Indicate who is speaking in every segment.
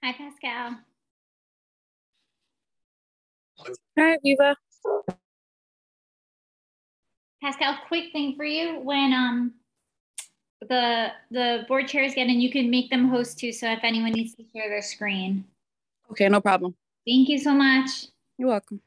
Speaker 1: Hi, Pascal.
Speaker 2: All right, Viva.
Speaker 1: Pascal, quick thing for you. When the board chairs get in, you can make them host too. So if anyone needs to share their screen.
Speaker 2: Okay, no problem.
Speaker 1: Thank you so much.
Speaker 2: You're welcome.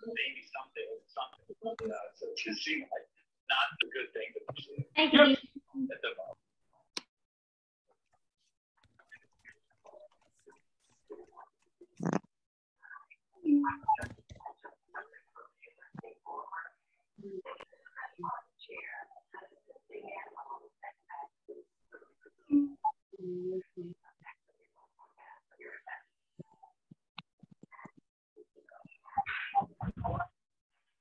Speaker 3: Maybe something. So it just seemed like not a good thing.
Speaker 1: Thank you.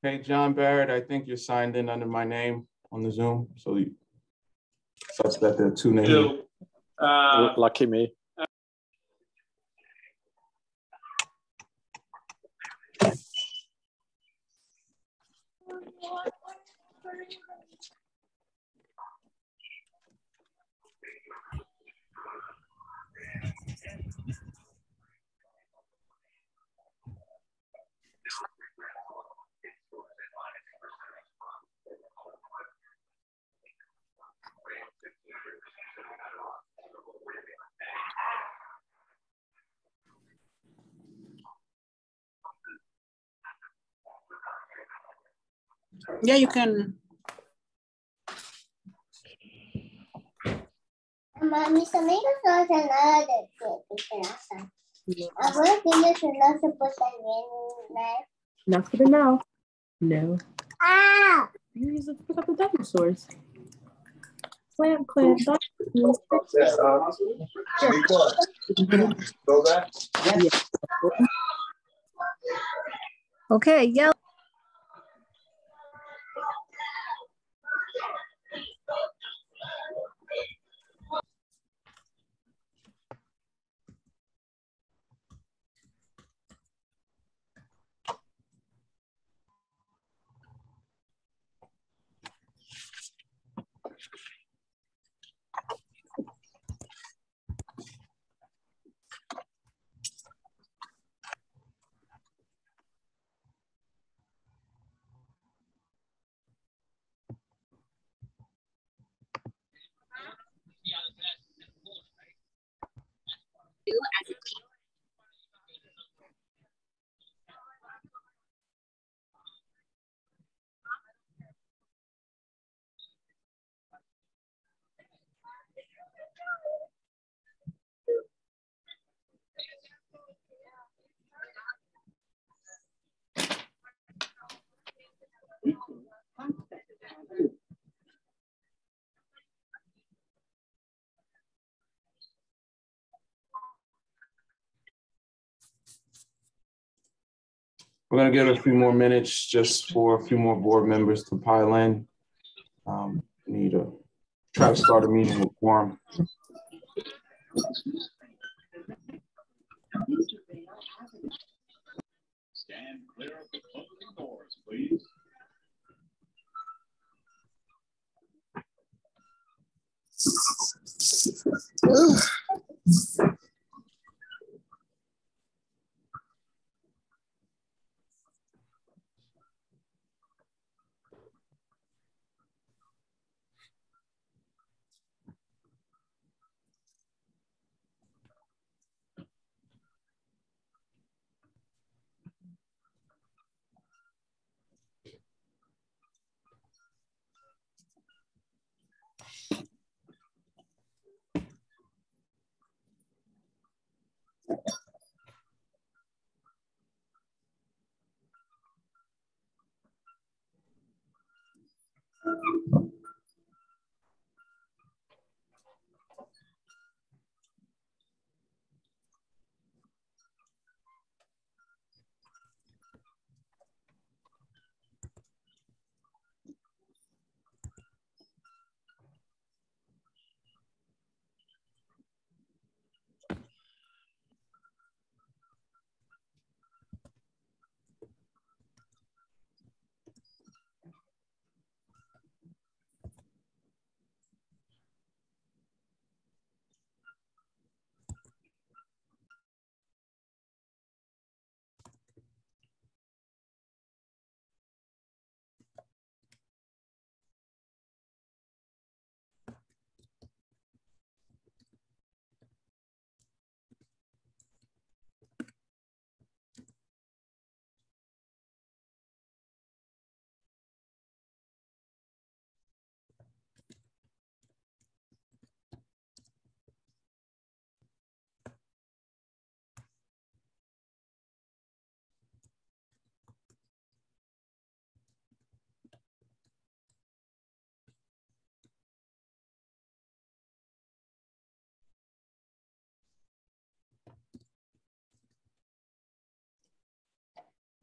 Speaker 4: Hey, John Barrett, I think you're signed in under my name on the Zoom, such that there are two names.
Speaker 5: Lucky me.
Speaker 2: Yeah, you can.
Speaker 6: Mis amigos no hacen nada de que hacen. Ahora que ellos no se portan bien.
Speaker 2: Not for the now. No.
Speaker 6: Ah!
Speaker 2: You use it to pick up the dinosaurs. Clam, dinosaurs.
Speaker 3: Go back.
Speaker 2: Yeah. Okay, yeah.
Speaker 4: We're going to give it a few more minutes just for a few more board members to pile in. Need to try to start a meeting with quorum.
Speaker 3: Stand clear of the closing doors, please.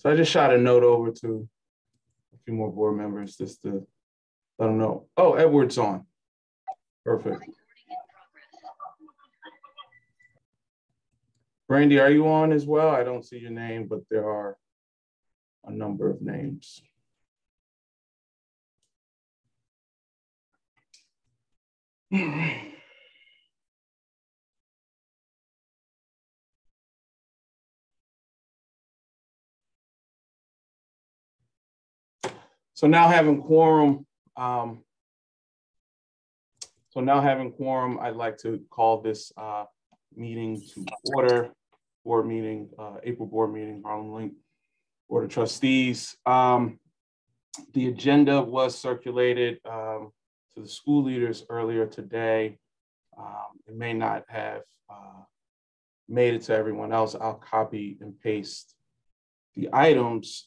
Speaker 4: So I just shot a note over to a few more board members just to let them know. Oh, Edward's on. Perfect. Brandy, are you on as well? I don't see your name, but there are a number of names. All right. So now having quorum, I'd like to call this meeting to order. Board meeting, April board meeting, Harlem Link Board of Trustees. The agenda was circulated to the school leaders earlier today. It may not have made it to everyone else. I'll copy and paste the items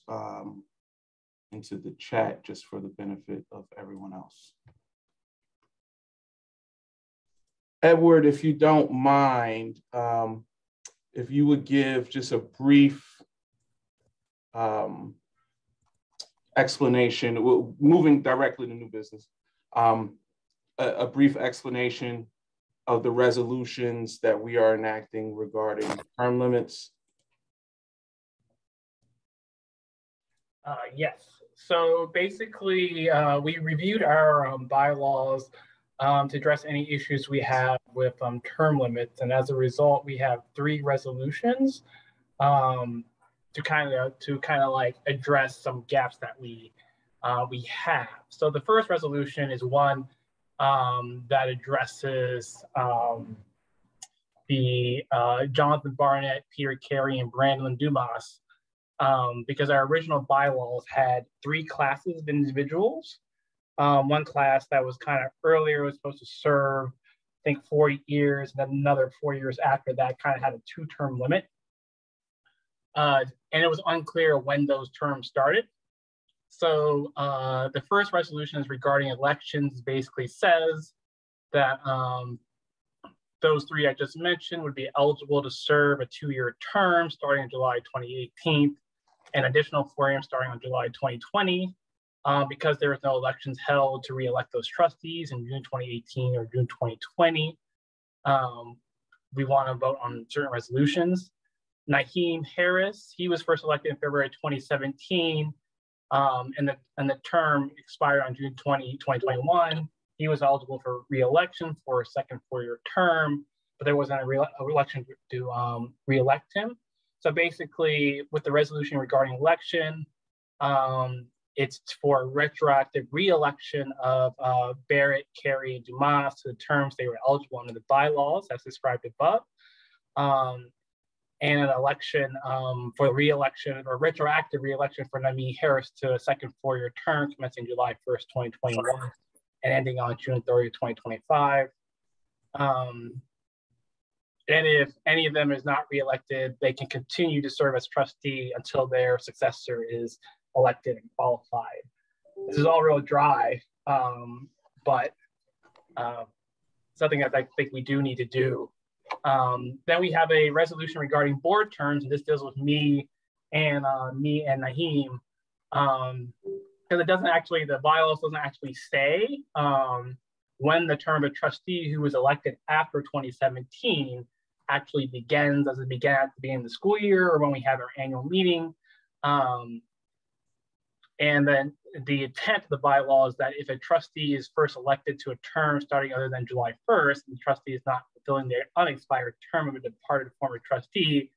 Speaker 4: into the chat just for the benefit of everyone else. Edward, if you don't mind, if you would give just a brief explanation, moving directly to new business, a brief explanation of the resolutions that we are enacting regarding term limits.
Speaker 7: Yes. So basically, we reviewed our bylaws to address any issues we have with term limits, and as a result, we have 3 resolutions to kind of like address some gaps that we have. So the first resolution is one that addresses the Jonathan Barnett, Peter Carey, and Brandon Dumas. Because our original bylaws had 3 classes of individuals. One class that was kind of earlier was supposed to serve, I think, 4 years, and then another 4 years after that kind of had a 2-term limit. And it was unclear when those terms started. So the first resolution is regarding elections, basically says that those 3 I just mentioned would be eligible to serve a 2-year term starting in July 2018. an additional 4 a.m. starting on July 2020. Because there was no elections held to re-elect those trustees in June 2018 or June 2020, we want to vote on certain resolutions. Naheem Harris, he was first elected in February 2017, and the term expired on June 2021. He was eligible for re-election for a second 4-year term, but there wasn't a election to re-elect him. So basically, with the resolution regarding election, it's for retroactive re-election of Barrett, Carey, and Dumas to the terms they were eligible under the bylaws as described above. And an election for re-election or retroactive re-election for Naheem Harris to a second 4-year term commencing July 1st, 2021 and ending on June 30th, 2025. And if any of them is not re-elected, they can continue to serve as trustee until their successor is elected and qualified. This is all real dry, but something that I think we do need to do. Then we have a resolution regarding board terms, and this deals with me and Naheem, because it doesn't actually, the bylaws doesn't actually say when the term of trustee who was elected after 2017 actually begins, as it began at the beginning of the school year or when we have our annual meeting. And then the intent of the bylaw is that if a trustee is first elected to a term starting other than July 1st, and the trustee is not fulfilling their unexpired term of a departed former trustee,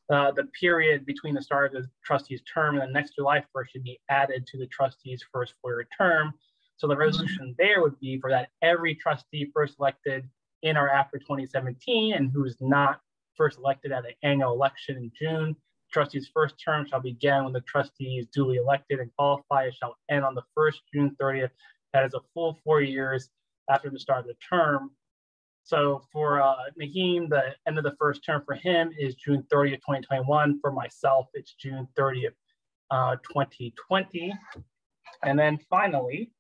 Speaker 7: the period between the start of the trustee's term and the next July 1st should be added to the trustee's first 4-year term. So the resolution there would be for that every trustee first elected in or after 2017 and who is not first elected at an annual election in June, trustee's first term shall begin when the trustee is duly elected and qualified. It shall end on the first June 30th. That is a full 4 years after the start of the term. So for Naheem, the end of the first term for him is June 30th, 2021. For myself, it's June 30th, 2020. And then finally,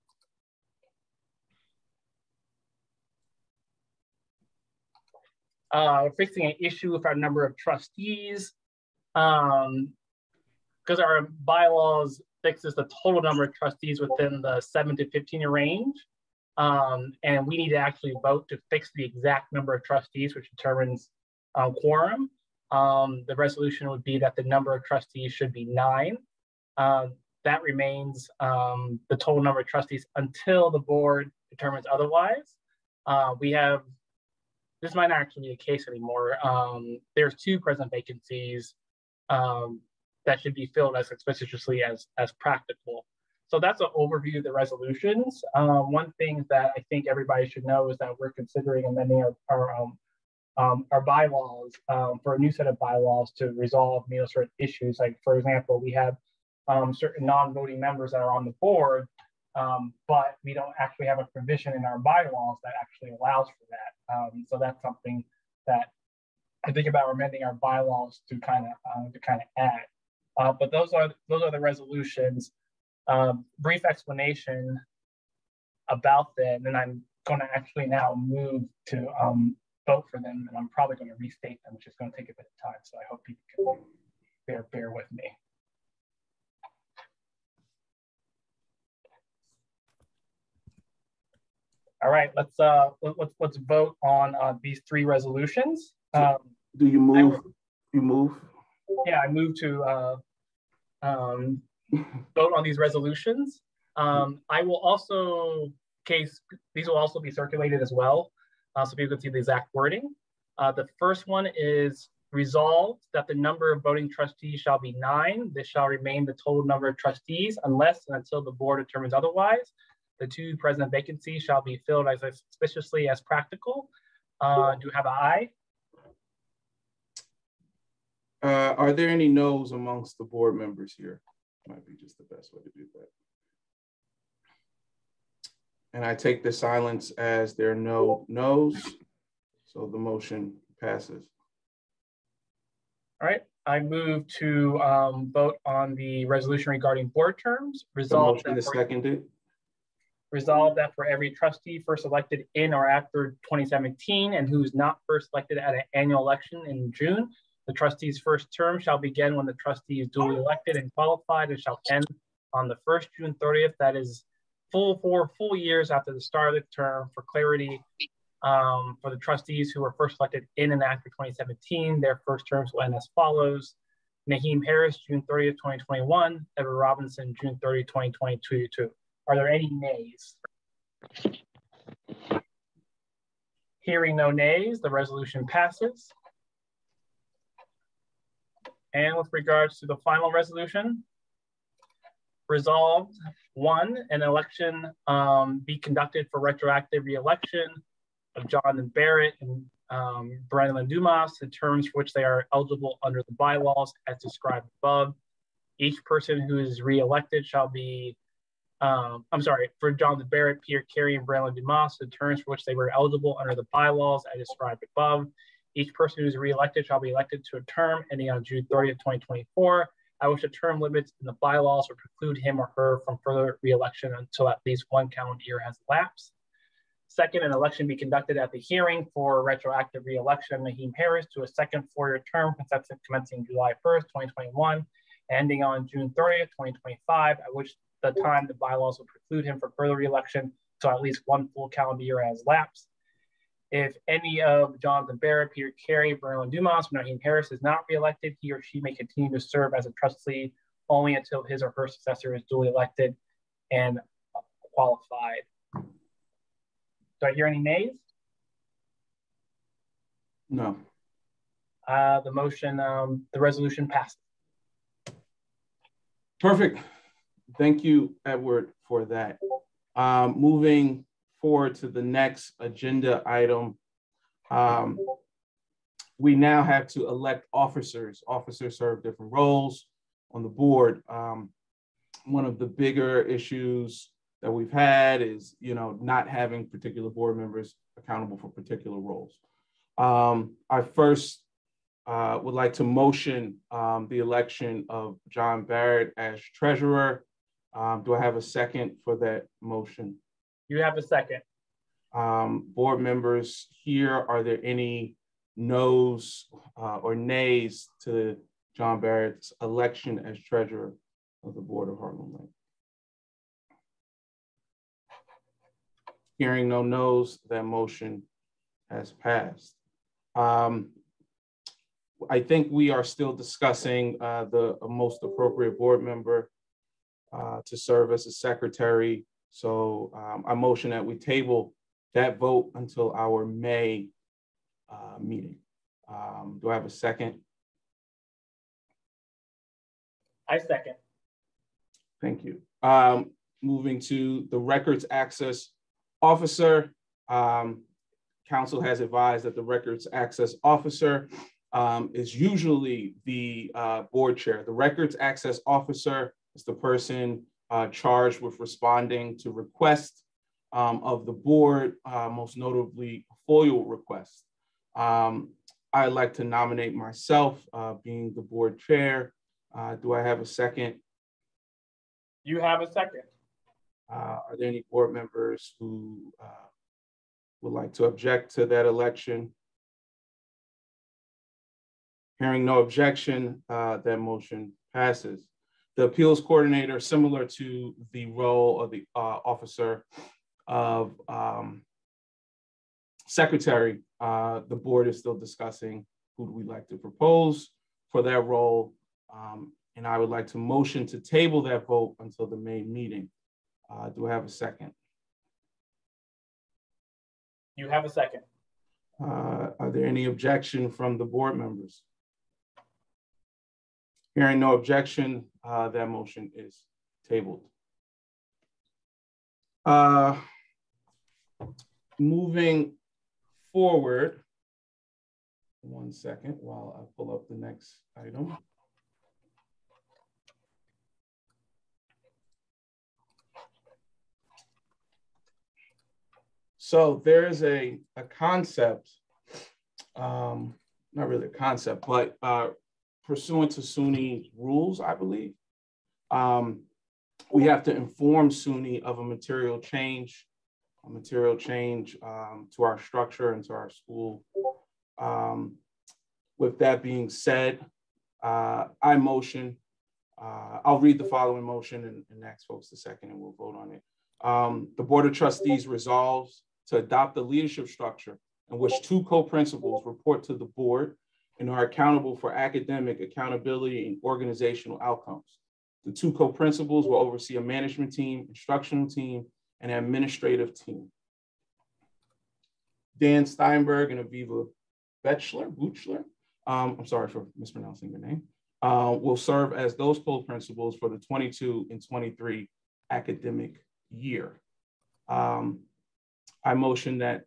Speaker 7: we're fixing an issue with our number of trustees. Because our bylaws fixes the total number of trustees within the 7 to 15-year range. And we need to actually vote to fix the exact number of trustees, which determines quorum. The resolution would be that the number of trustees should be 9. That remains the total number of trustees until the board determines otherwise. This might not actually be the case anymore. There's 2 present vacancies that should be filled as expeditiously as practical. So that's an overview of the resolutions. One thing that I think everybody should know is that we're considering amending our bylaws for a new set of bylaws to resolve certain issues. Like, for example, we have certain non-voting members that are on the board, but we don't actually have a provision in our bylaws that actually allows for that. So that's something that I think about amending our bylaws to kind of add. But those are the resolutions. Brief explanation about them, and I'm going to actually now move to vote for them, and I'm probably going to restate them, which is going to take a bit of time. So I hope people can bear with me. All right, let's vote on these 3 resolutions.
Speaker 4: Do you move? You move?
Speaker 7: Yeah, I move to vote on these resolutions. I will also, these will also be circulated as well, so people can see the exact wording. The first one is resolved that the number of voting trustees shall be 9. This shall remain the total number of trustees unless and until the board determines otherwise. The 2 present vacancies shall be filled as expeditiously as practical. Do you have an aye?
Speaker 4: Are there any no's amongst the board members here? Might be just the best way to do that. And I take the silence as there are no no's, so the motion passes.
Speaker 7: All right, I move to vote on the resolution regarding board terms.
Speaker 4: Resolve that for every trustee first elected in or after 2017 and who's not first elected at an annual election in June,
Speaker 7: The trustee's first term shall begin when the trustee is duly elected and qualified and shall end on the first June 30th. That is 4 full years after the start of the term. For clarity, for the trustees who were first elected in and after 2017, their first terms will end as follows. Naheem Harris, June 30th, 2021. Edward Robinson, June 30th, 2022. Are there any nays? Hearing no nays, the resolution passes. And with regards to the final resolution, resolved, 1, an election be conducted for retroactive re-election of Jonathan Barrett and Brandon Dumas, the terms for which they are eligible under the bylaws as described above. Each person who is re-elected shall be, for Jonathan Barrett, Peter Carey, and Brandon Dumas, the terms for which they were eligible under the bylaws as described above. Each person who is re-elected shall be elected to a term ending on June 30th, 2024, at which the term limits in the bylaws will preclude him or her from further re-election until at least 1 calendar year has elapsed. Second, an election be conducted at the hearing for retroactive re-election of Naheem Harris to a second 4-year term commencing July 1st, 2021, ending on June 30th, 2025, at which the time the bylaws will preclude him from further re-election until at least 1 full calendar year has elapsed. If any of Jonathan Barrett, Peter Carey, Brandon Dumas, or Naheem Harris is not re-elected, he or she may continue to serve as a trustee only until his or her successor is duly elected and qualified. Do I hear any nays?
Speaker 4: No.
Speaker 7: The motion, the resolution passed.
Speaker 4: Perfect. Thank you, Edward, for that. Moving forward to the next agenda item, we now have to elect officers. Officers serve different roles on the board. One of the bigger issues that we've had is, not having particular board members accountable for particular roles. I first would like to motion the election of John Barrett as treasurer. Do I have a second for that motion?
Speaker 7: You have a second.
Speaker 4: Board members here, are there any noes or nays to John Barrett's election as treasurer of the Board of Harlem Lake? Hearing no noes, that motion has passed. I think we are still discussing the most appropriate board member to serve as a secretary. So I motion that we table that vote until our May meeting. Do I have a second?
Speaker 7: I second.
Speaker 4: Thank you. Moving to the records access officer. Council has advised that the records access officer is usually the board chair. The records access officer is the person charged with responding to requests of the board, most notably FOIL requests. I'd like to nominate myself being the board chair. Do I have a second?
Speaker 7: You have a second.
Speaker 4: Are there any board members who would like to object to that election? Hearing no objection, that motion passes. The appeals coordinator, similar to the role of the officer of secretary, the board is still discussing who we like to propose for that role. And I would like to motion to table that vote until the May meeting. Do I have a second?
Speaker 7: You have a second.
Speaker 4: Are there any objection from the board members? Hearing no objection, that motion is tabled. Moving forward, one second while I pull up the next item. So there is a concept, not really a concept, but pursuant to SUNY rules, I believe, we have to inform SUNY of a material change to our structure and to our school. With that being said, I motion, I'll read the following motion and ask folks to second and we'll vote on it. The Board of Trustees resolves to adopt a leadership structure in which 2 co-principals report to the board and are accountable for academic accountability and organizational outcomes. The 2 co-principals will oversee a management team, instructional team, and an administrative team. Dan Steinberg and Aviva Buchler, I'm sorry for mispronouncing your name, will serve as those co-principals for the 22 and 23 academic year. I motion that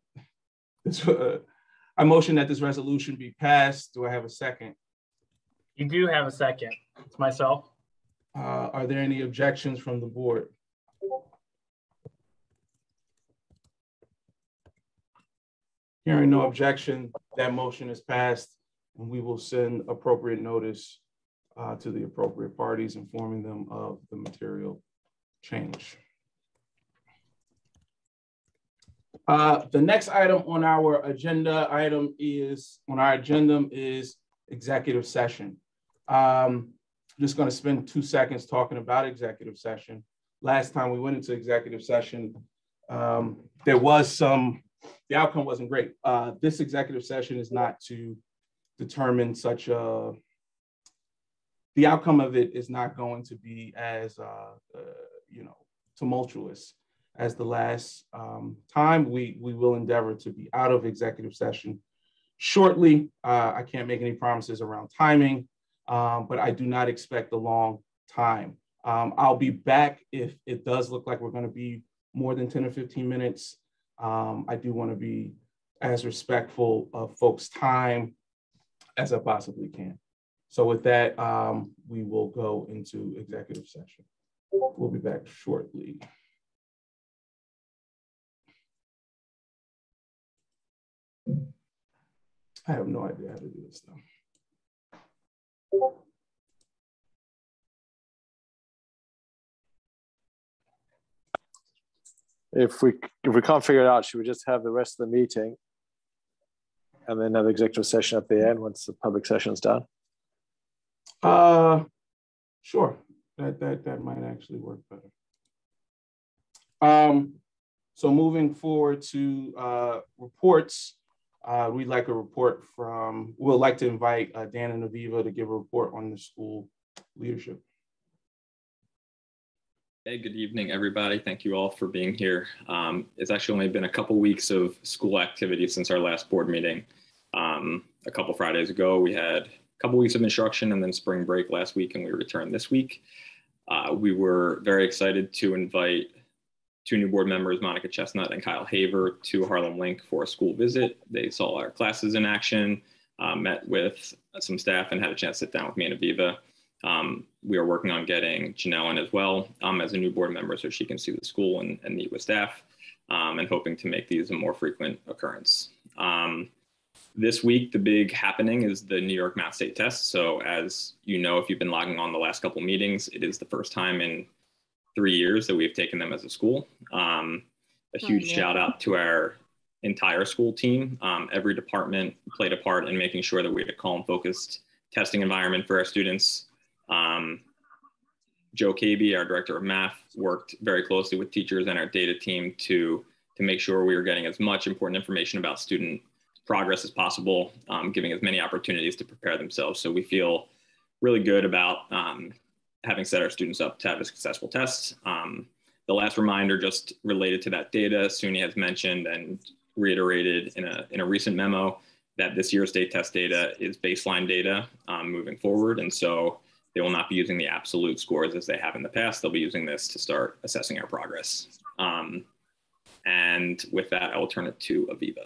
Speaker 4: this resolution be passed. Do I have a second?
Speaker 7: You do have a second. It's myself.
Speaker 4: Are there any objections from the board? Hearing no objection, that motion is passed, and we will send appropriate notice to the appropriate parties, informing them of the material change. The next item on our agenda is executive session. I'm just going to spend 2 seconds talking about executive session. Last time we went into executive session, the outcome wasn't great. This executive session is not to determine the outcome of it is not going to be as, tumultuous as the last time. We will endeavor to be out of executive session shortly. I can't make any promises around timing, but I do not expect a long time. I'll be back if it does look like we're going to be more than 10 or 15 minutes. I do want to be as respectful of folks' time as I possibly can. So with that, we will go into executive session. We'll be back shortly. I have no idea how to do this though.
Speaker 5: If we can't figure it out, should we just have the rest of the meeting and then have executive session at the end once the public session is done?
Speaker 4: Sure. That might actually work better. So moving forward to reports, we'd like a report we'd like to invite Dan and Aviva to give a report on the school leadership.
Speaker 8: Hey, good evening, everybody. Thank you all for being here. It's actually only been a couple weeks of school activity since our last board meeting. A couple Fridays ago, we had a couple weeks of instruction and then spring break last week, and we returned this week. We were very excited to invite 2 new board members, Monica Chestnut and Kyle Haver, to Harlem Link for a school visit. They saw our classes in action, met with some staff, and had a chance to sit down with me and Aviva. We are working on getting Janelle in as well as a new board member so she can see the school and meet with staff, and hoping to make these a more frequent occurrence. This week, the big happening is the New York Math State Test. So as you know, if you've been logging on the last couple meetings, it is the first time in 3 years that we've taken them as a school. A huge shout out to our entire school team. Every department played a part in making sure that we had a calm, focused testing environment for our students. Joe Cabey, our director of math, worked very closely with teachers and our data team to make sure we were getting as much important information about student progress as possible, giving as many opportunities to prepare themselves. So we feel really good about having set our students up to have a successful test. The last reminder just related to that data, SUNY has mentioned and reiterated in a recent memo that this year's state test data is baseline data moving forward. And so they will not be using the absolute scores as they have in the past. They'll be using this to start assessing our progress. And with that, I will turn it to Aviva.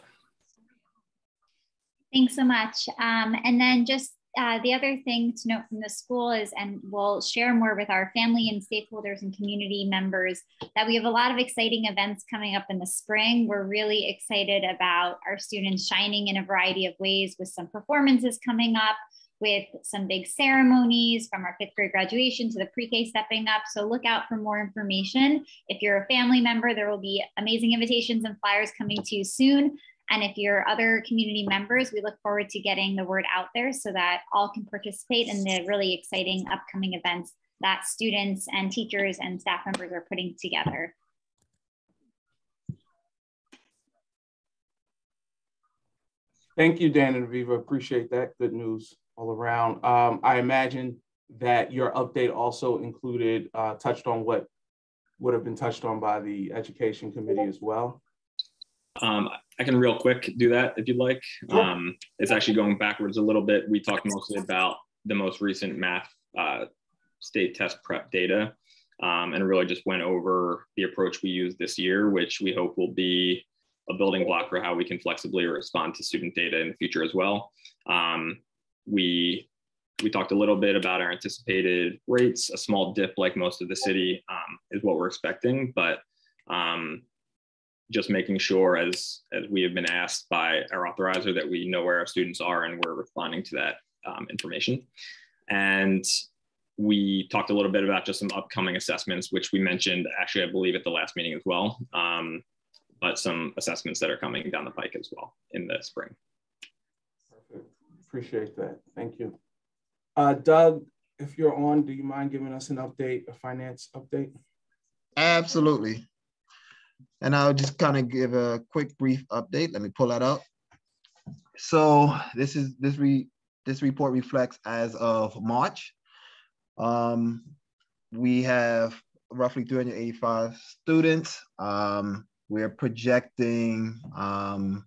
Speaker 1: Thanks so much. And then just the other thing to note from the school is, and we'll share more with our family and stakeholders and community members, that we have a lot of exciting events coming up in the spring. We're really excited about our students shining in a variety of ways with some performances coming up, with some big ceremonies from our 5th grade graduation to the pre-K stepping up. So look out for more information. If you're a family member, there will be amazing invitations and flyers coming to you soon. And if you're other community members, we look forward to getting the word out there so that all can participate in the really exciting upcoming events that students and teachers and staff members are putting together.
Speaker 4: Thank you, Dan and Aviva. Appreciate that. Good news all around. I imagine that your update also included, touched on what would have been touched on by the Education Committee as well.
Speaker 8: I can real quick do that if you'd like. It's actually going backwards a little bit. We talked mostly about the most recent math state test prep data, and really just went over the approach we used this year, which we hope will be a building block for how we can flexibly respond to student data in the future as well. We talked a little bit about our anticipated rates. A small dip like most of the city is what we're expecting, but just making sure as we have been asked by our authorizer that we know where our students are and we're responding to that information. And we talked a little bit about just some upcoming assessments, which we mentioned actually, I believe at the last meeting as well, but some assessments that are coming down the pike as well in the spring.
Speaker 4: Perfect. Appreciate that. Thank you. Doug, if you're on, do you mind giving us an update, a finance update?
Speaker 9: Absolutely. And I'll just kind of give a quick brief update. Let me pull that up. So this report reflects as of March. We have roughly 385 students. We're projecting the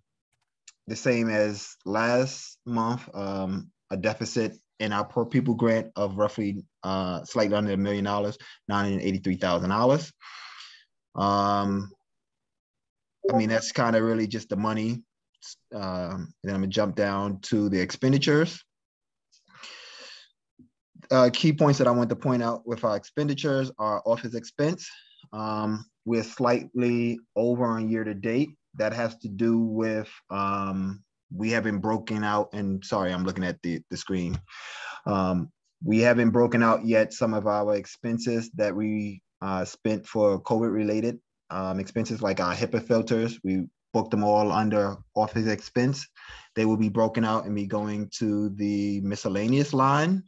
Speaker 9: same as last month, a deficit in our per pupil grant of roughly slightly under $1 million, $983,000. I mean, that's kind of really just the money. And then I'm gonna jump down to the expenditures. Key points that I want to point out with our expenditures are office expense. We're slightly over on year to date. That has to do with, we haven't broken out, and sorry, I'm looking at the screen. We haven't broken out yet some of our expenses that we spent for COVID related expenses, like our HIPAA filters. We booked them all under office expense. They will be broken out and be going to the miscellaneous line.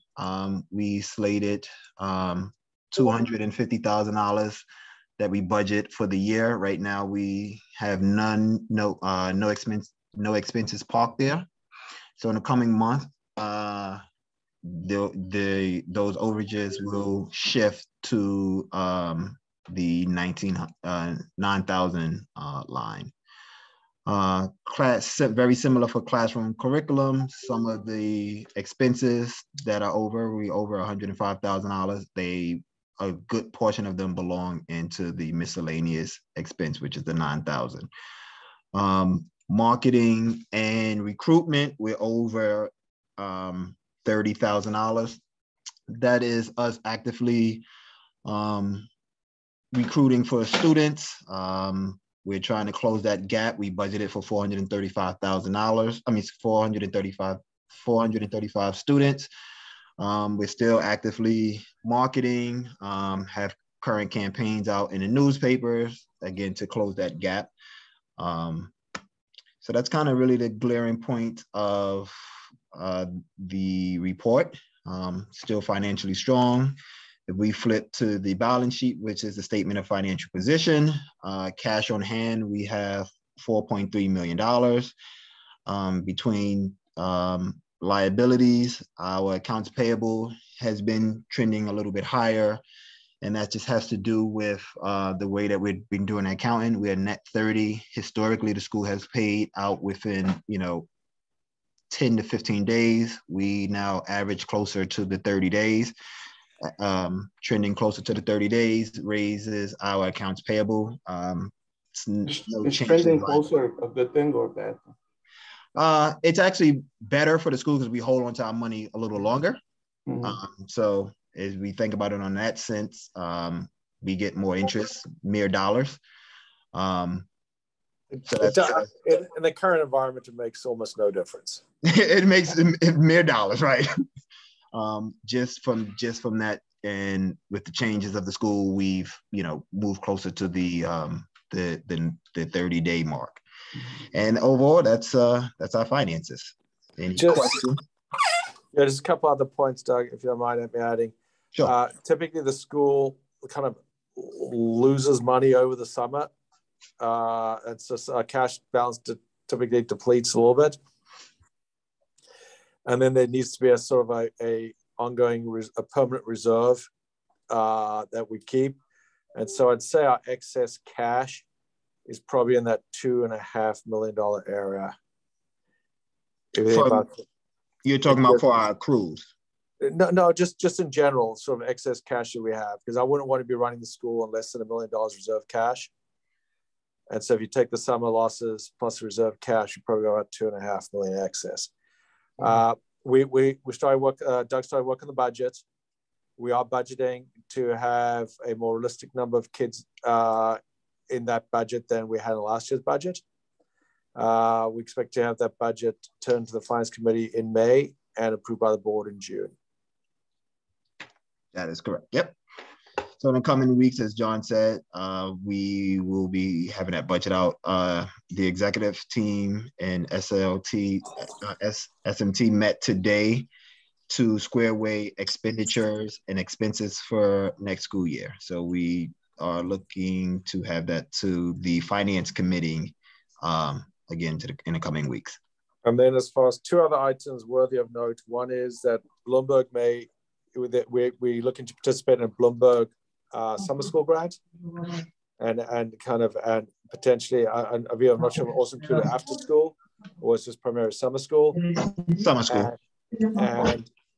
Speaker 9: We slated $250,000 that we budget for the year. Right now we have no expenses parked there. So in the coming month, those overages will shift to the 9,000 line. Very similar for classroom curriculum. Some of the expenses that are over, we over $105,000. A good portion of them belong into the miscellaneous expense, which is the 9,000. Marketing and recruitment, we're over $30,000. That is us actively recruiting for students. We're trying to close that gap. We budgeted for $435,000. I mean, 435 students. We're still actively marketing, have current campaigns out in the newspapers, again, to close that gap. So that's kind of really the glaring point of the report. Still financially strong. If we flip to the balance sheet, which is the statement of financial position, cash on hand, we have $4.3 million. Between liabilities, our accounts payable has been trending a little bit higher, and that just has to do with the way that we've been doing accounting. We're net 30. Historically, the school has paid out within 10 to 15 days. We now average closer to the 30 days. Trending closer to the 30 days raises our accounts payable.
Speaker 4: Is trending closer a good thing or a bad thing?
Speaker 9: It's actually better for the school because we hold on to our money a little longer. Mm-hmm. So as we think about it on that sense, we get more interest, mere dollars. So that's,
Speaker 5: in the current environment, it makes almost no difference.
Speaker 9: It makes it mere dollars, right? Just from that, and with the changes of the school, we've moved closer to the 30-day mark. And overall, that's our finances. Any questions?
Speaker 5: Yeah, just a couple other points, Doug, if you don't mind me adding.
Speaker 9: Sure.
Speaker 5: Typically, the school kind of loses money over the summer. It's just our cash balance typically depletes a little bit. And then there needs to be a sort of a ongoing, a permanent reserve that we keep. And so I'd say our excess cash is probably in that $2.5 million area.
Speaker 9: You're talking about for our crews?
Speaker 5: No, just in general, sort of excess cash that we have, because I wouldn't want to be running the school on less than $1 million reserve cash. And so if you take the summer losses plus reserve cash, you probably got about $2.5 million excess. We started work. Doug started working the budget. We are budgeting to have a more realistic number of kids in that budget than we had in last year's budget. We expect to have that budget turned to the Finance Committee in May and approved by the board in June.
Speaker 9: That is correct. Yep. So in the coming weeks, as John said, we will be having that budget out. The executive team and SMT met today to square away expenditures and expenses for next school year. So we are looking to have that to the Finance Committee again in the coming weeks.
Speaker 5: And then as far as two other items worthy of note, one is that Bloomberg we're looking to participate in a Bloomberg summer school grant, and potentially, I'm not sure if it also included after school or it's just primarily summer school.
Speaker 9: Summer school.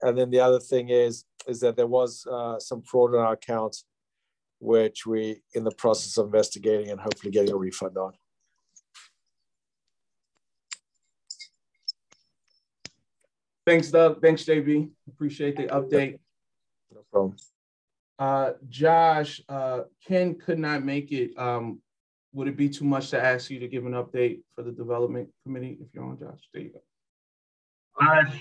Speaker 5: And then the other thing is that there was some fraud on our accounts, which we in the process of investigating and hopefully getting a refund on.
Speaker 4: Thanks, Doug. Thanks, JB. Appreciate the update.
Speaker 5: No problem.
Speaker 4: Josh, Ken could not make it. Would it be too much to ask you to give an update for the development committee if you're on, Josh? There you go.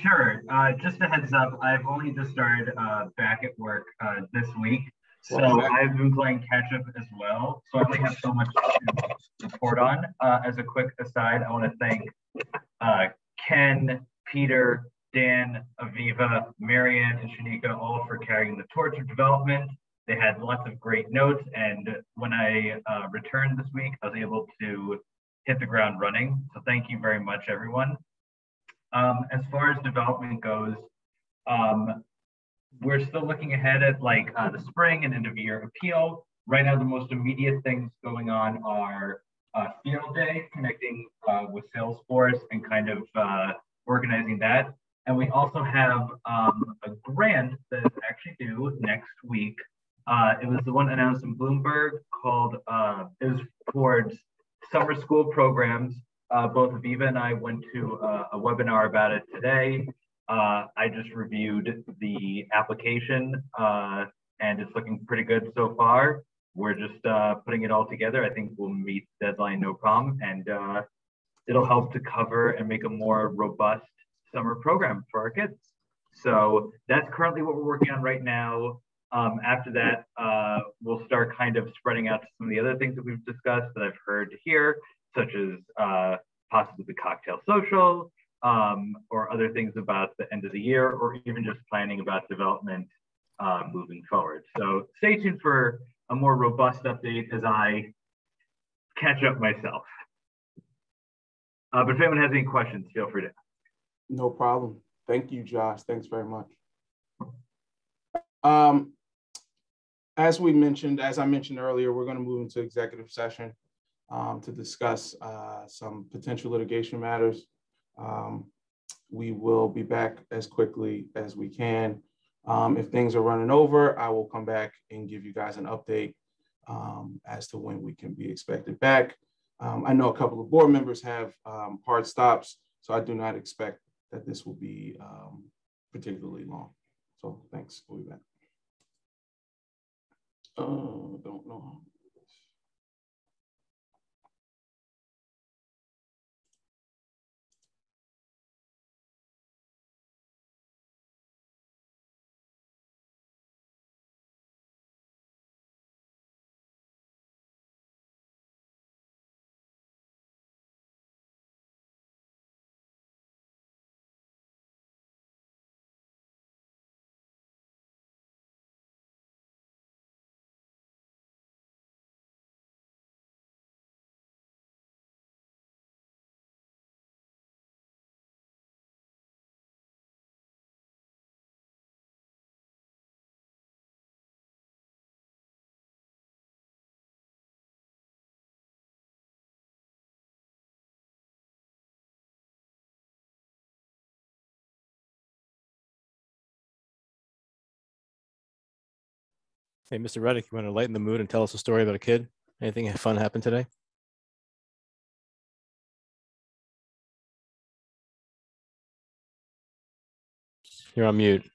Speaker 10: Sure. Just a heads up, I've only just started back at work this week. So I've been playing catch up as well. So I only have so much to report on. As a quick aside, I want to thank Ken, Peter, Dan, Aviva, Marianne, and Shanika all for carrying the torch of development. They had lots of great notes. And when I returned this week, I was able to hit the ground running. So thank you very much, everyone. As far as development goes, we're still looking ahead at the spring and end of year appeal. Right now, the most immediate things going on are field day, connecting with Salesforce and kind of organizing that. And we also have a grant that is actually due next week. It was the one announced in Bloomberg called, it was towards summer school programs. Both Aviva and I went to a webinar about it today. I just reviewed the application and it's looking pretty good so far. We're just putting it all together. I think we'll meet the deadline, no problem. And it'll help to cover and make a more robust summer program for our kids. So that's currently what we're working on right now. After that, we'll start kind of spreading out to some of the other things that we've discussed that I've heard here, such as possibly the cocktail social, or other things about the end of the year, or even just planning about development moving forward. So stay tuned for a more robust update as I catch up myself. But if anyone has any questions, feel free to.
Speaker 4: No problem. Thank you, Josh. Thanks very much. As I mentioned earlier, we're going to move into executive session to discuss some potential litigation matters. We will be back as quickly as we can. If things are running over, I will come back and give you guys an update as to when we can be expected back. I know a couple of board members have hard stops, so I do not expect that this will be particularly long. So thanks. We'll be back. Don't know.
Speaker 11: Hey, Mr. Reddick, you want to lighten the mood and tell us a story about a kid? Anything fun happened today? You're on mute.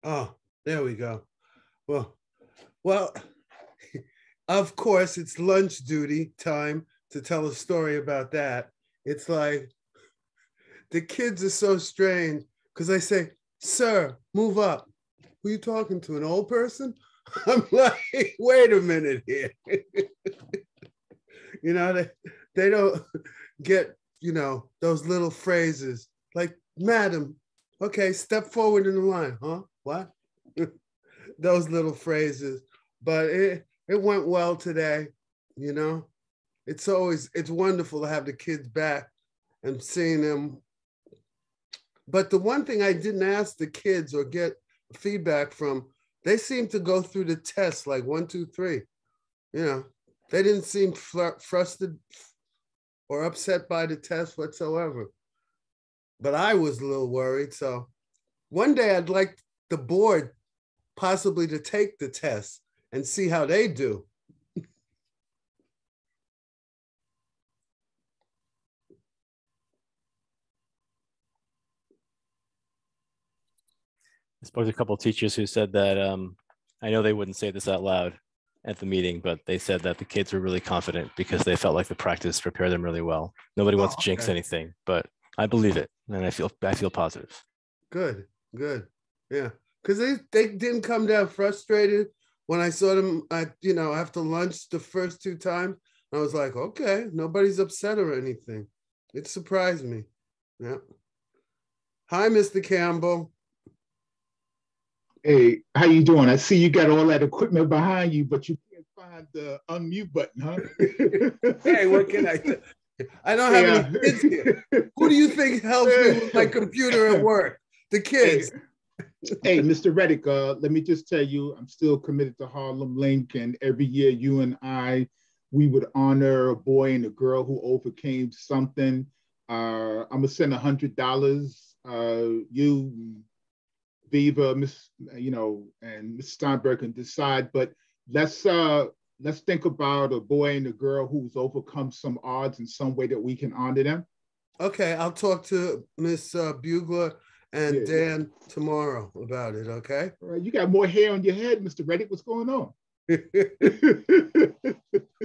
Speaker 12: Oh, there we go. Well, of course, it's lunch duty time to tell a story about that. It's like the kids are so strange because I say, "Sir, move up." Who are you talking to? An old person? I'm like, wait a minute here. They don't get, those little phrases like, "Madam, okay, step forward in the line." Huh? What? Those little phrases. But it went well today. It's wonderful to have the kids back and seeing them. But the one thing I didn't ask the kids or get feedback from, they seem to go through the tests like 1, 2, 3. They didn't seem frustrated or upset by the test whatsoever. But I was a little worried. So one day I'd like the board possibly to take the test and see how they do.
Speaker 11: I spoke to a couple of teachers who said that I know they wouldn't say this out loud at the meeting, but they said that the kids were really confident because they felt like the practice prepared them really well. Nobody wants to jinx anything, but I believe it, and I feel positive.
Speaker 12: Good. Yeah, because they didn't come down frustrated when I saw them after lunch the first 2 times. I was like, okay, nobody's upset or anything. It surprised me. Yeah. Hi, Mr. Campbell.
Speaker 13: Hey, how you doing? I see you got all that equipment behind you, but you can't find the unmute button, huh?
Speaker 12: Hey, what can I do? I don't have any kids here. Who do you think helps me with my computer at work? The kids.
Speaker 13: Hey, Mr. Reddick, let me just tell you, I'm still committed to Harlem Link, and every year you and we would honor a boy and a girl who overcame something. I'm gonna send $100. You, Viva, and Miss Steinberg can decide, but let's think about a boy and a girl who's overcome some odds in some way that we can honor them.
Speaker 12: Okay, I'll talk to Miss Bugler and Dan tomorrow about it, okay?
Speaker 13: All right, you got more hair on your head, Mr. Reddick. What's going on?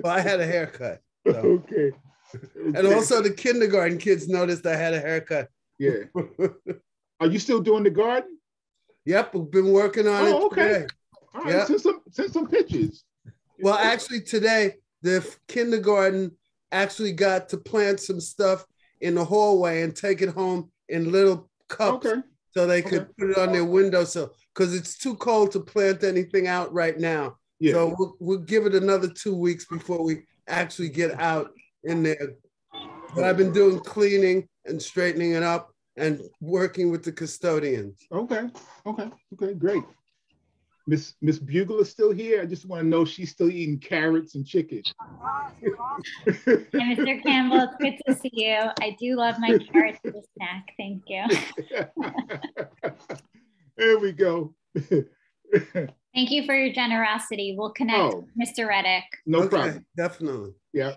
Speaker 12: Well, I had a haircut. So.
Speaker 13: Okay.
Speaker 12: And also the kindergarten kids noticed I had a haircut.
Speaker 13: Yeah. Are you still doing the garden?
Speaker 12: Yep, we've been working on it today.
Speaker 13: All right, yep. Send some pictures.
Speaker 12: Well, actually today, the kindergarten actually got to plant some stuff in the hallway and take it home in little cups so they could put it on their windowsill because it's too cold to plant anything out right now. Yeah. So we'll give it another 2 weeks before we actually get out in there. But I've been doing cleaning and straightening it up and working with the custodians.
Speaker 13: Okay, great. Miss Bugler is still here. I just want to know she's still eating carrots and chicken.
Speaker 1: Hey, Mr. Campbell, it's good to see you. I do love my carrots as a snack. Thank you.
Speaker 13: There we go.
Speaker 1: Thank you for your generosity. We'll connect, Mr. Reddick.
Speaker 13: No problem.
Speaker 12: Definitely.
Speaker 13: Yeah.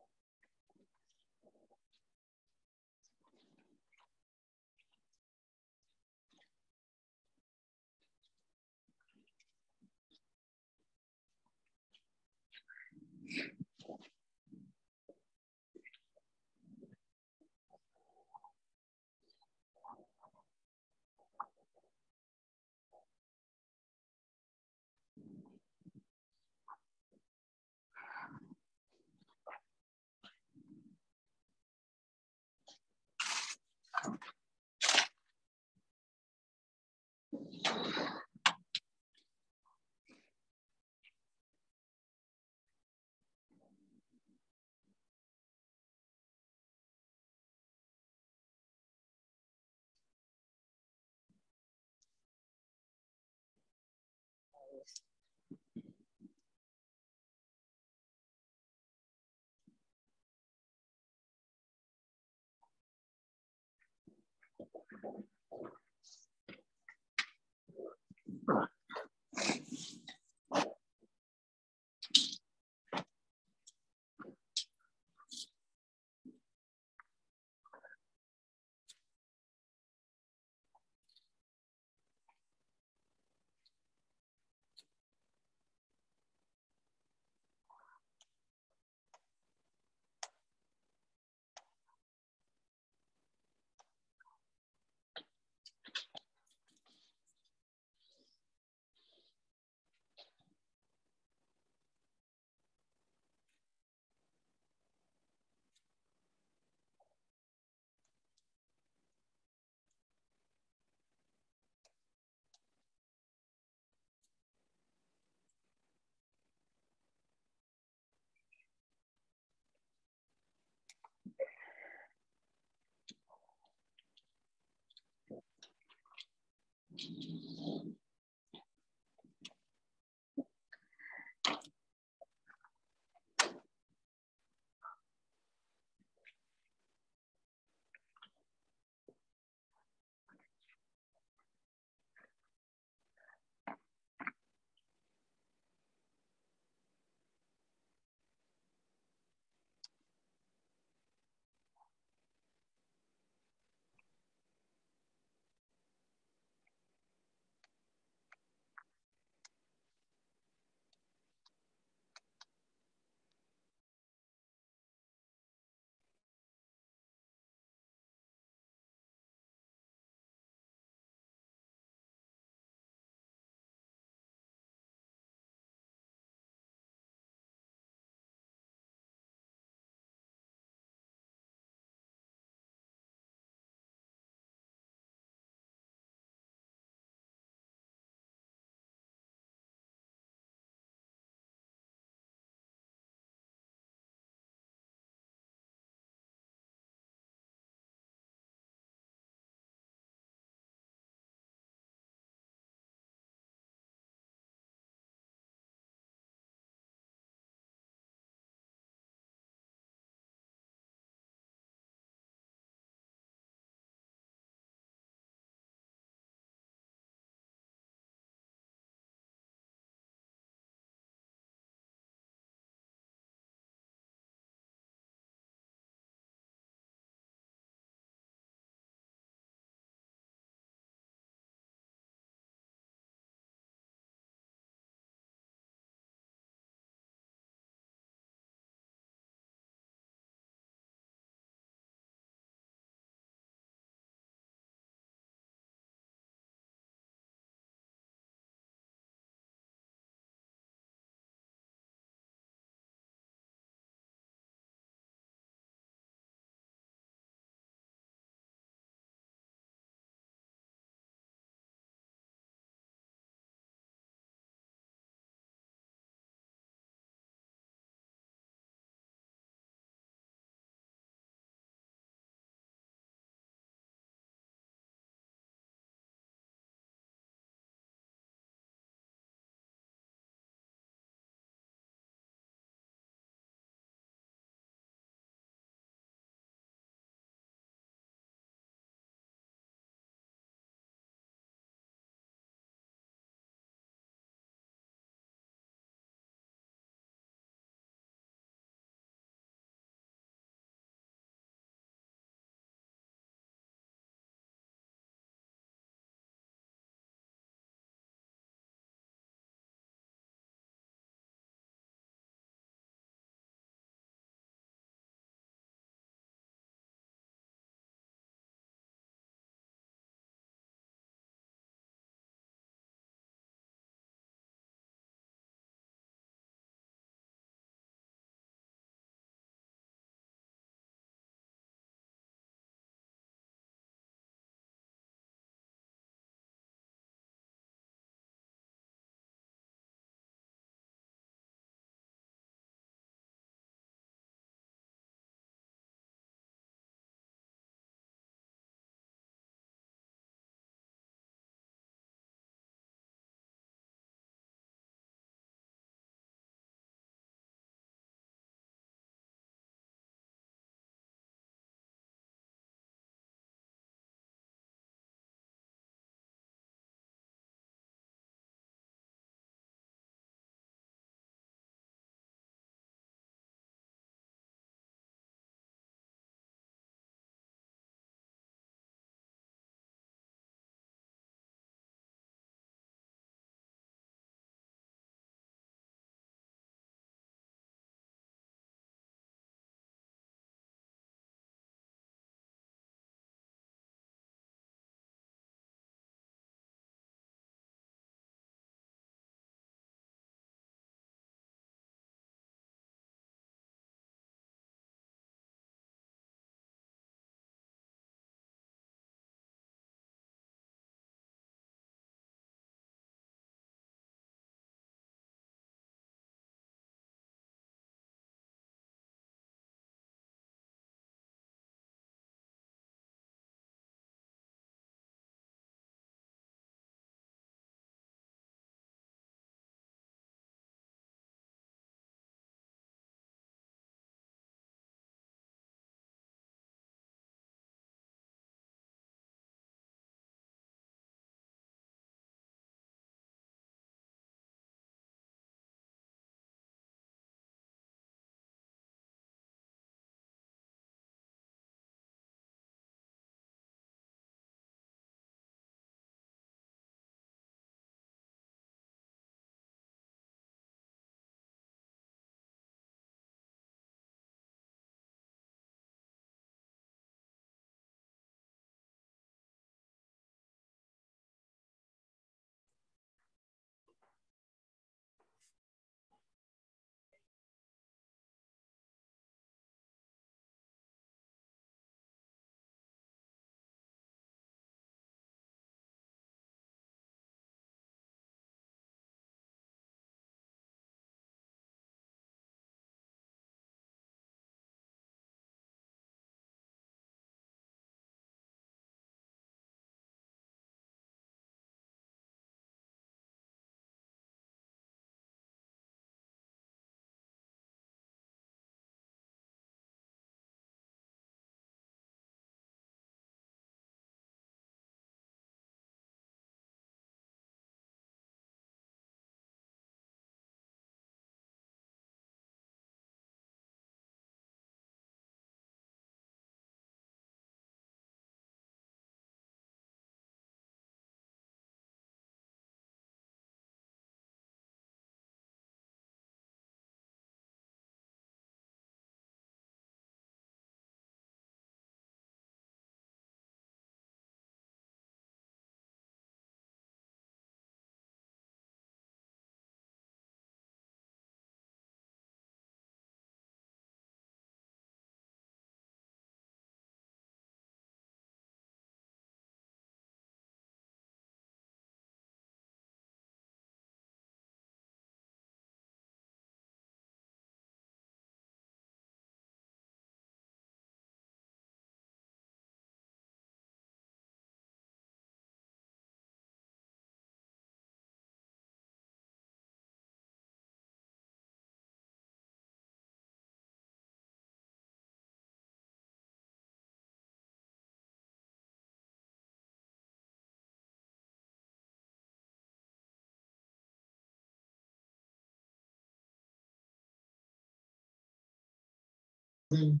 Speaker 14: The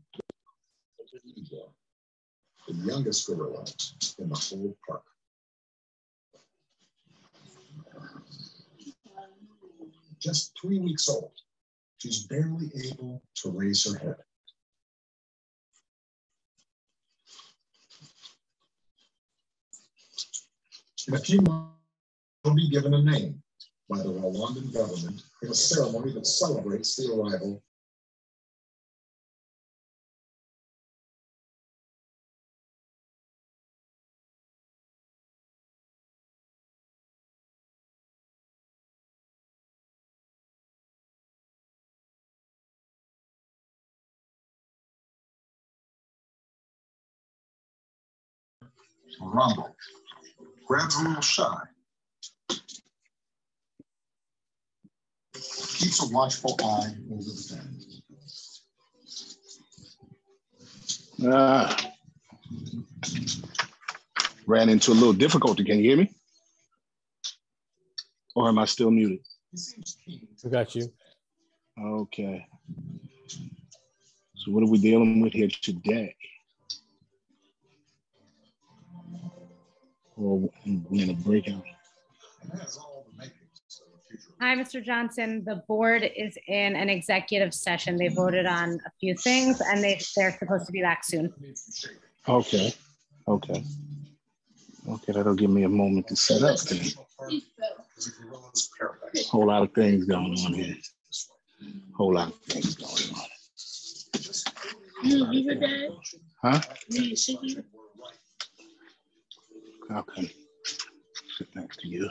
Speaker 14: youngest gorilla in the whole park. Just 3 weeks old, she's barely able to raise her head. In a few months, she'll be given a name by the Rwandan government in a ceremony that celebrates the arrival. Rumble grabs a little shy, keeps a watchful eye over the den. Ran into a little difficulty. Can you hear me? Or am I still muted?
Speaker 11: We got you.
Speaker 14: Okay. So what are we dealing with here today? Or we're in a breakout?
Speaker 15: Hi, Mr. Johnson. The board is in an executive session. They voted on a few things and they're supposed to be back soon.
Speaker 14: Okay. Okay. Okay, that'll give me a moment to set up then. Whole lot of things going on here. Whole lot of things going on. Huh? Okay. Sit next to you.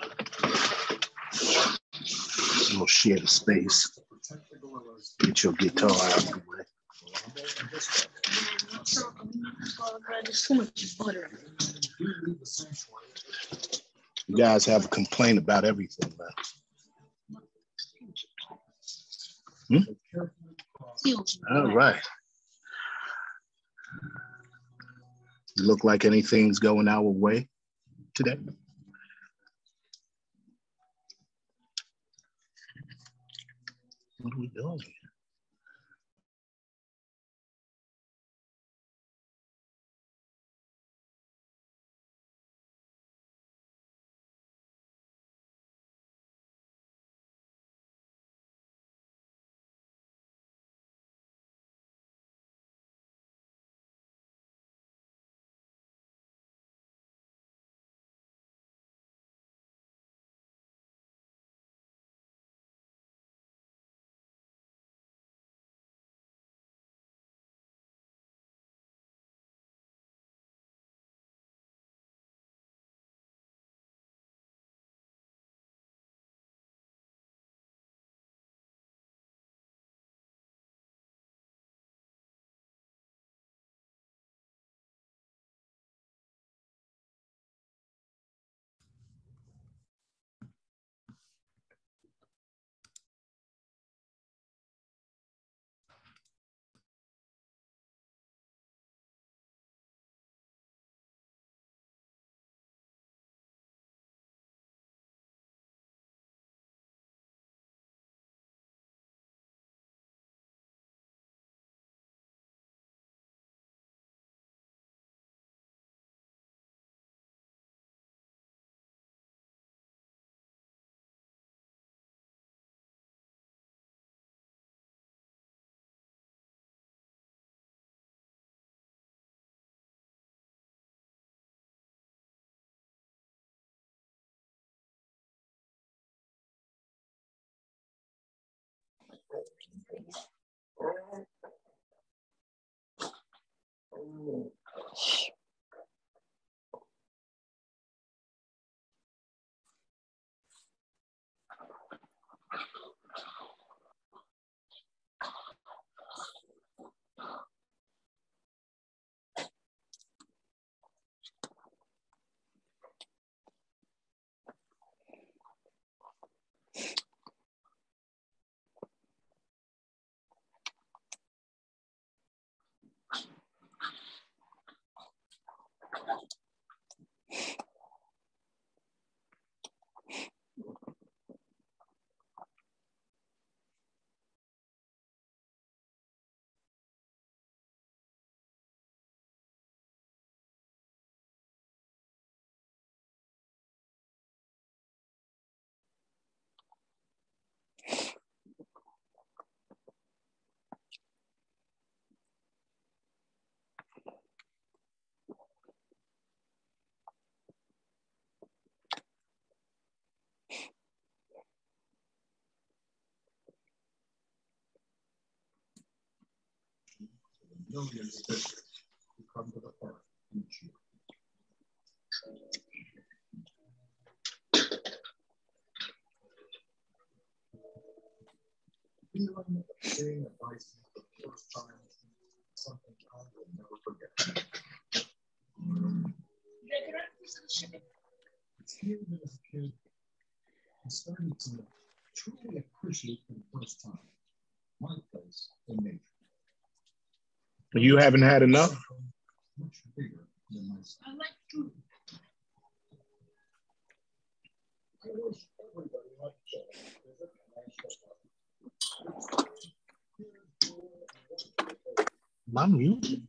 Speaker 14: We'll share the space. Get your guitar out of the way. You guys have a complaint about everything, man. All right. You look like anything's going our way today. What are we doing here? millions of visitors who come to the park each year. Feeling of seeing a bison for the first time is something I will never forget. It's here that as a kid, I started to truly appreciate for the first time my place in nature.
Speaker 16: You haven't had enough?
Speaker 14: Much bigger than myself. I like food. I wish everybody liked to visit the national park.
Speaker 16: My music.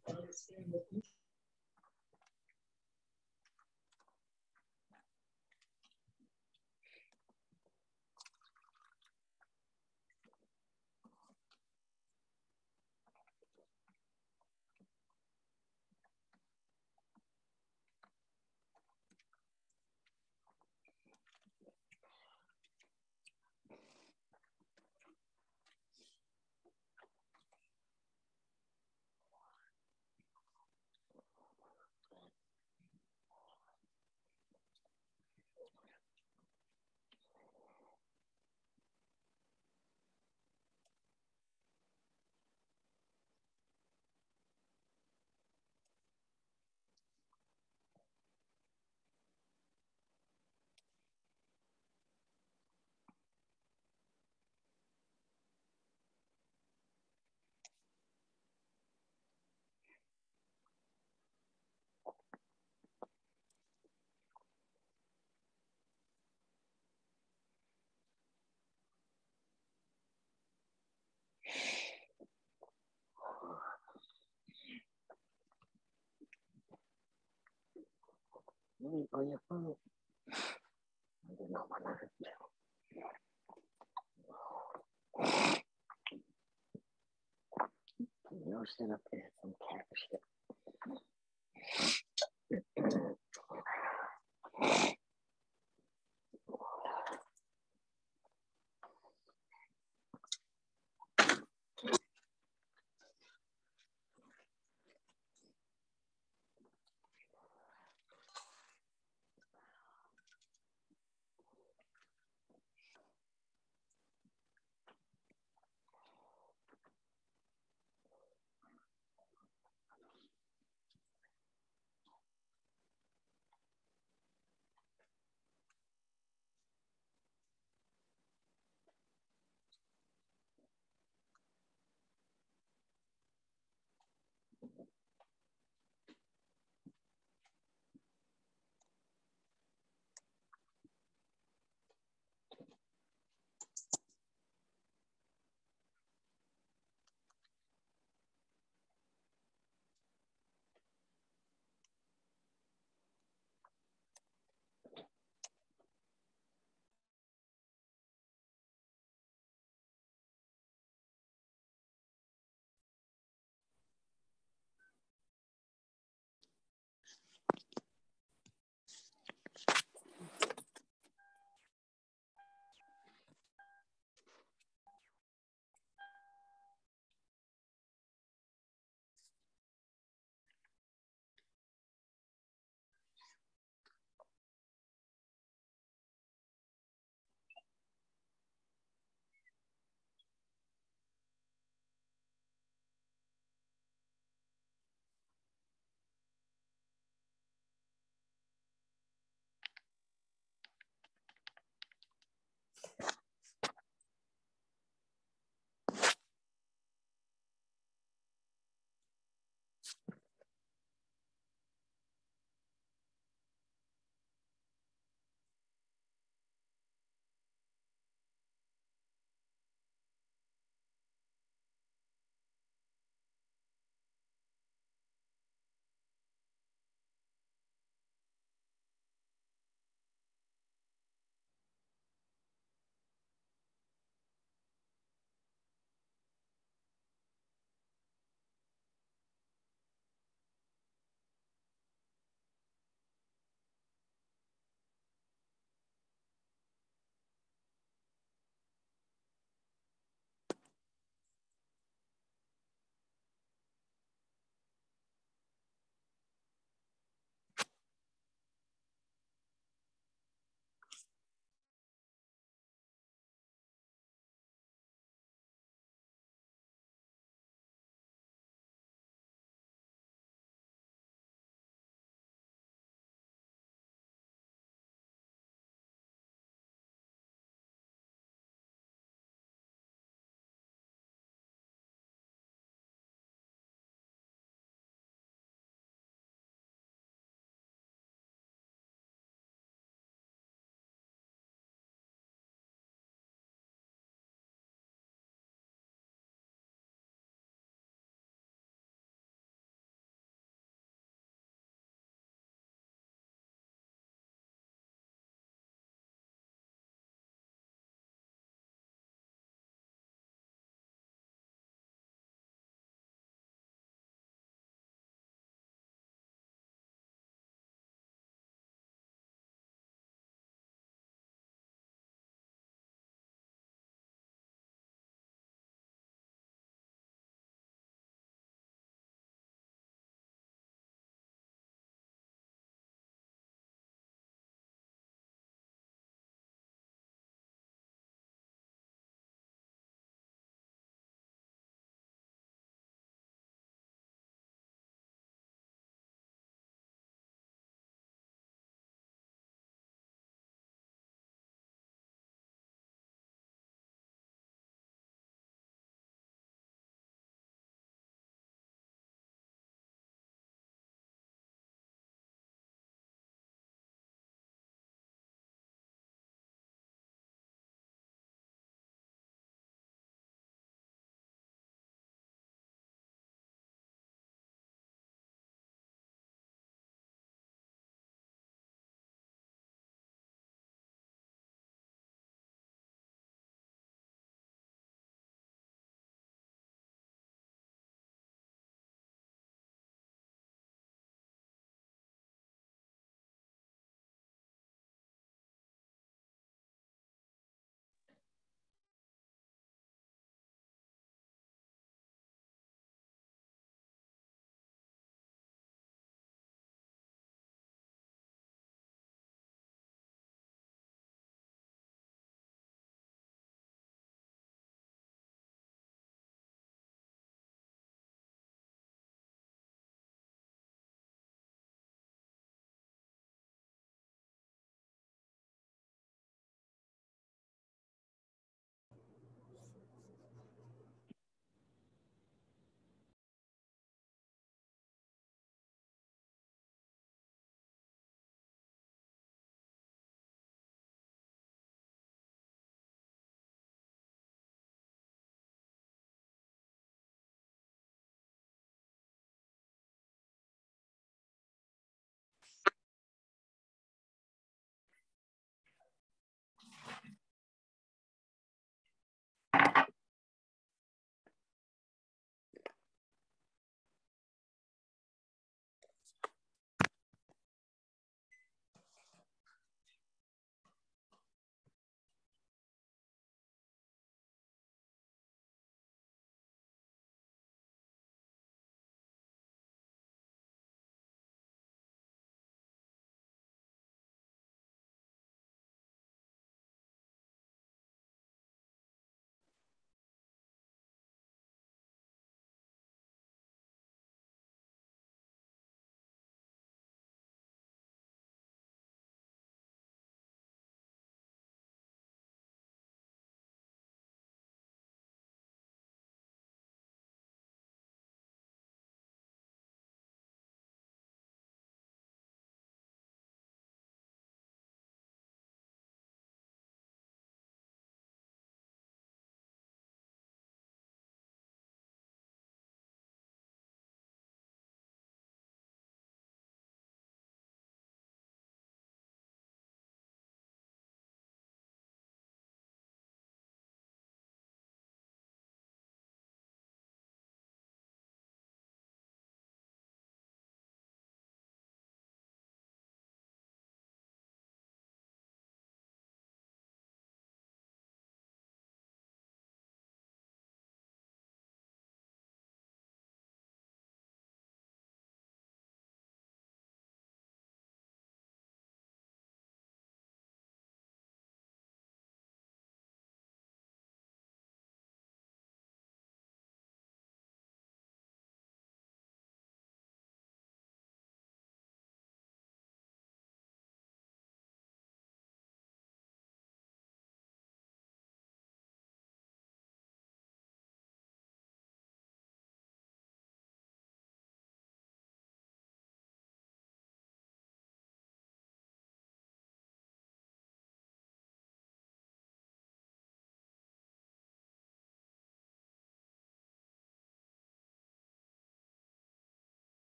Speaker 17: On your phone. I didn't know my nerves. You sit up there, some cat shit.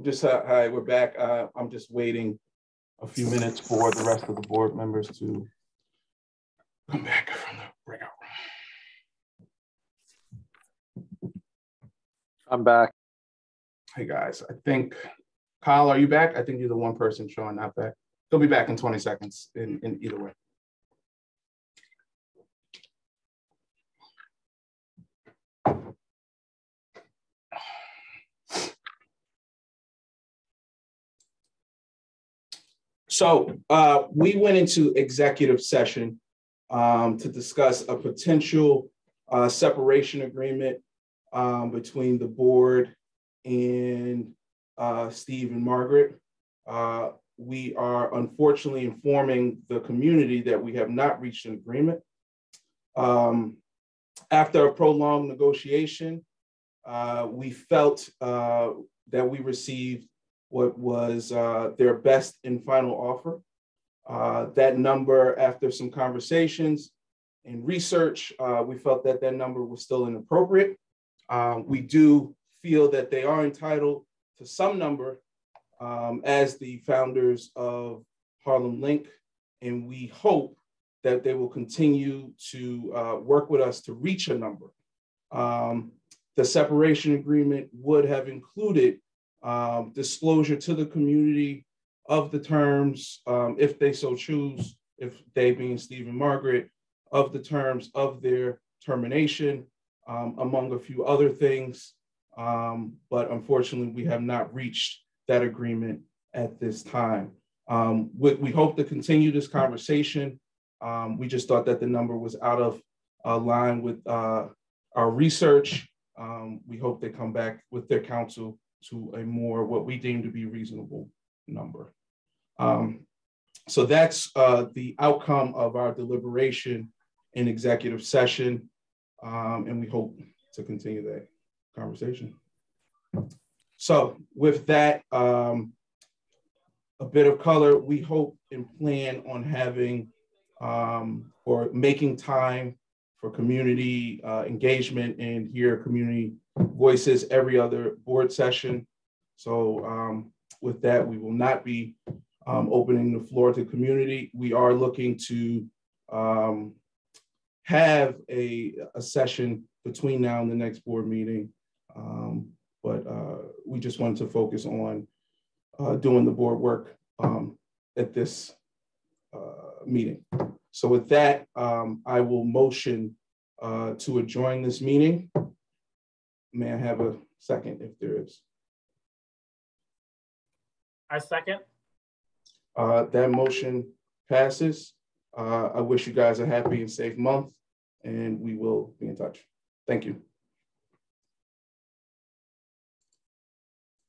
Speaker 4: Just hi, we're back. I'm just waiting a few minutes for the rest of the board members to come back from the breakout room.
Speaker 5: I'm back.
Speaker 4: Hey guys, I think, Kyle, are you back? I think you're the one person showing not back. He'll be back in 20 seconds in either way. So we went into executive session to discuss a potential separation agreement between the board and Steve and Margaret. We are unfortunately informing the community that we have not reached an agreement. After a prolonged negotiation, we felt that we received what was their best and final offer. That number, after some conversations and research, we felt that that number was still inappropriate. We do feel that they are entitled to some number as the founders of Harlem Link, and we hope that they will continue to work with us to reach a number. The separation agreement would have included disclosure to the community of the terms, if they so choose, if they being Steve and Margaret, of the terms of their termination, among a few other things. But unfortunately, we have not reached that agreement at this time. We hope to continue this conversation. We just thought that the number was out of line with our research. We hope they come back with their counsel to a more what we deem to be reasonable number. So that's the outcome of our deliberation in executive session, and we hope to continue that conversation. So with that, a bit of color, we hope and plan on having or making time for community engagement and hear community voices every other board session. So with that, we will not be opening the floor to community. We are looking to have a session between now and the next board meeting, but we just wanted to focus on doing the board work at this meeting. So with that, I will motion to adjourn this meeting. May I have a second if there is?
Speaker 7: I second.
Speaker 4: That motion passes. I wish you guys a happy and safe month, and we will be in touch. Thank you.